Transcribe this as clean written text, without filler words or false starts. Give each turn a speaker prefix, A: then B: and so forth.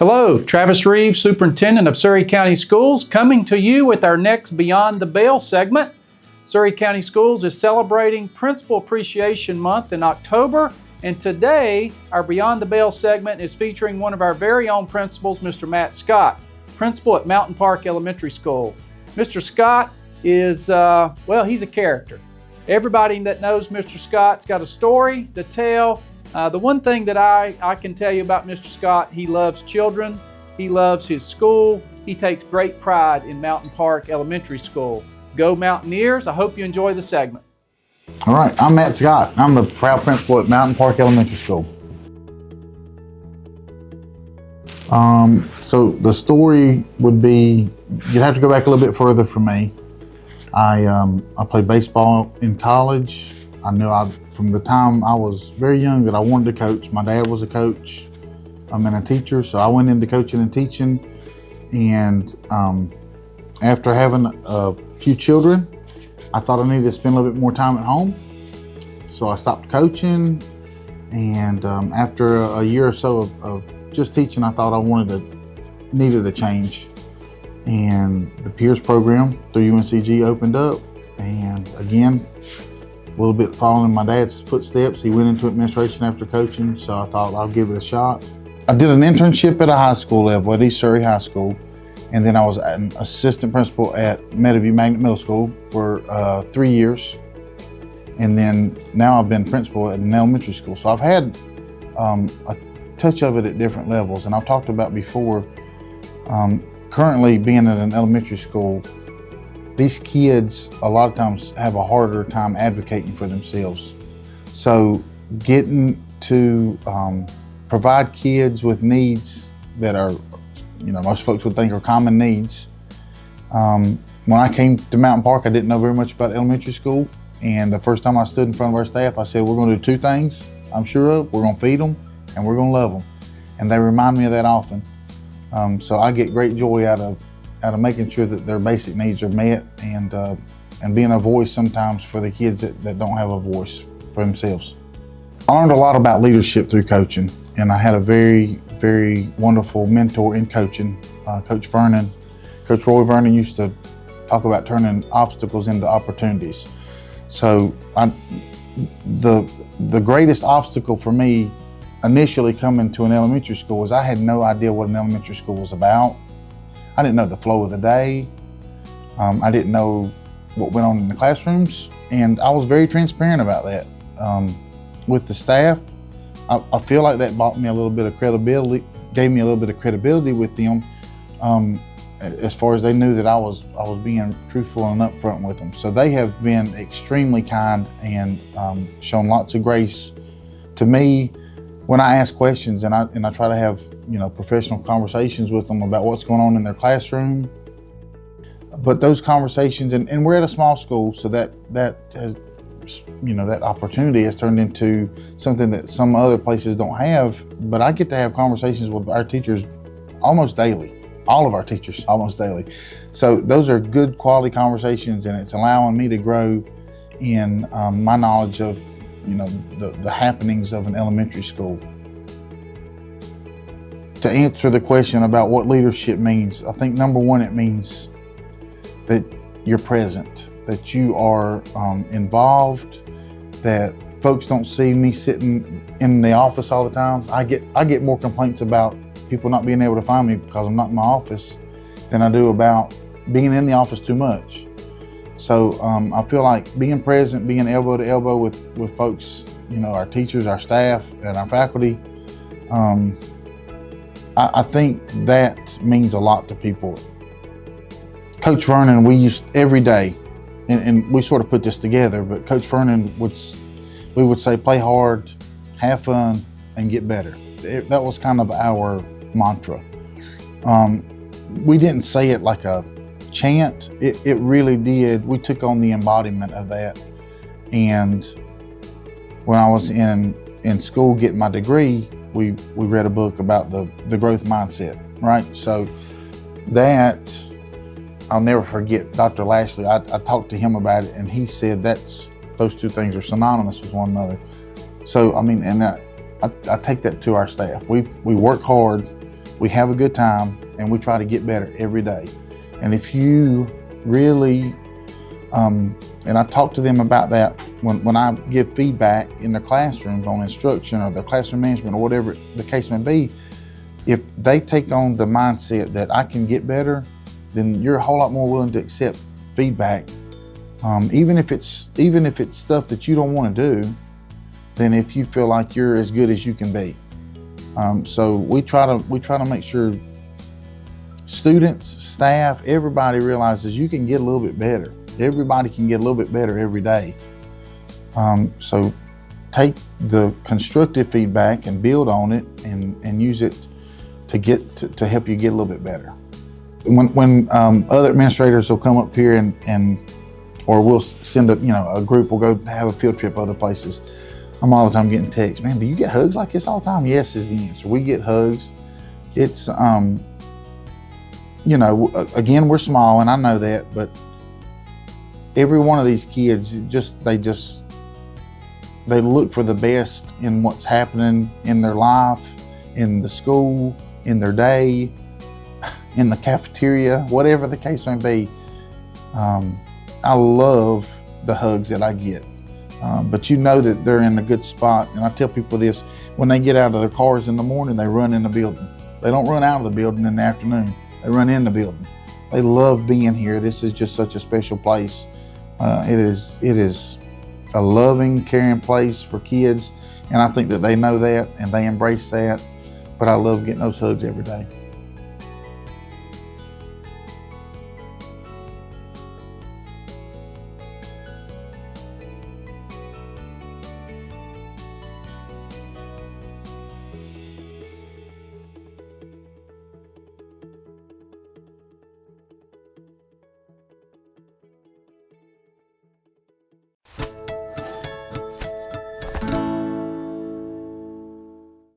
A: Hello, Travis Reeves, Superintendent of Surry County Schools, coming to you with our next Beyond the Bell segment. Surry County Schools is celebrating Principal Appreciation Month in October, and today our Beyond the Bell segment is featuring one of our very own principals, Mr. Matt Scott, principal at Mountain Park Elementary School. Mr. Scott is, he's a character. Everybody that knows Mr. Scott's got a story to tell. The one thing that I can tell you about Mr. Scott, he loves children, he loves his school, he takes great pride in Mountain Park Elementary School. Go Mountaineers, I hope you enjoy the segment.
B: All right, I'm Matt Scott. I'm the proud principal at Mountain Park Elementary School. So the story would be, you'd have to go back a little bit further for me. I played baseball in college. I knew from the time I was very young that I wanted to coach. My dad was a coach and a teacher, so I went into coaching and teaching. And after having a few children, I thought I needed to spend a little bit more time at home. So I stopped coaching, and after a year or so of just teaching, I thought I needed a change. And the Peers program through UNCG opened up, and again, a little bit following my dad's footsteps, he went into administration after coaching, so I thought I'll give it a shot. I did an internship at a high school level at East Surry High School, and then I was an assistant principal at Meadowview Magnet Middle School for 3 years. And then now I've been principal at an elementary school. So I've had a touch of it at different levels, and I've talked about before, currently being at an elementary school, these kids a lot of times have a harder time advocating for themselves. So getting to provide kids with needs that are, most folks would think are common needs. When I came to Mountain Park, I didn't know very much about elementary school. And the first time I stood in front of our staff, I said, we're gonna do two things I'm sure of. We're gonna feed them and we're gonna love them. And they remind me of that often. So I get great joy out of making sure that their basic needs are met and being a voice sometimes for the kids that don't have a voice for themselves. I learned a lot about leadership through coaching, and I had a very, very wonderful mentor in coaching, Coach Vernon. Coach Roy Vernon used to talk about turning obstacles into opportunities. So the greatest obstacle for me initially coming to an elementary school was I had no idea what an elementary school was about. I didn't know the flow of the day. I didn't know what went on in the classrooms, and I was very transparent about that. With the staff, I feel like that bought me a little bit of credibility, gave me a little bit of credibility with them, as far as they knew that I was being truthful and upfront with them. So they have been extremely kind and shown lots of grace to me when I ask questions, and I try to have professional conversations with them about what's going on in their classroom. But those conversations, and we're at a small school, so that has, that opportunity has turned into something that some other places don't have. But I get to have conversations with our teachers almost daily, all of our teachers almost daily. So those are good quality conversations, and it's allowing me to grow in my knowledge of the happenings of an elementary school. To answer the question about what leadership means, I think number one, it means that you're present, that you are involved, that folks don't see me sitting in the office all the time. I get more complaints about people not being able to find me because I'm not in my office than I do about being in the office too much. So I feel like being present, being elbow to elbow with folks, our teachers, our staff, and our faculty, I think that means a lot to people. Coach Vernon, we used every day, and we sort of put this together, but Coach Vernon we would say, play hard, have fun, and get better. That was kind of our mantra. We didn't say it like a chant. It really did. We took on the embodiment of that. And when I was in school getting my degree, we read a book about the growth mindset, right? So that, I'll never forget Dr. Lashley. I talked to him about it, and he said those two things are synonymous with one another. So, I mean, and I take that to our staff. We work hard, we have a good time, and we try to get better every day. And if you really, and I talk to them about that when I give feedback in their classrooms on instruction or their classroom management or whatever the case may be, if they take on the mindset that I can get better, then you're a whole lot more willing to accept feedback, even if it's stuff that you don't want to do, than if you feel like you're as good as you can be. So we try to make sure students, staff, everybody realizes you can get a little bit better. Everybody can get a little bit better every day. So take the constructive feedback and build on it and use it to help you get a little bit better. When other administrators will come up here or we'll send a group, we'll go have a field trip other places. I'm all the time getting texts, man, do you get hugs like this all the time? Yes is the answer. We get hugs. It's, again, we're small and I know that, but every one of these kids, they look for the best in what's happening in their life, in the school, in their day, in the cafeteria, whatever the case may be. I love the hugs that I get. But you know that they're in a good spot. And I tell people this, when they get out of their cars in the morning, they run in the building. They don't run out of the building in the afternoon. They run in the building. They love being here. This is just such a special place. It is a loving, caring place for kids. And I think that they know that and they embrace that. But I love getting those hugs every day.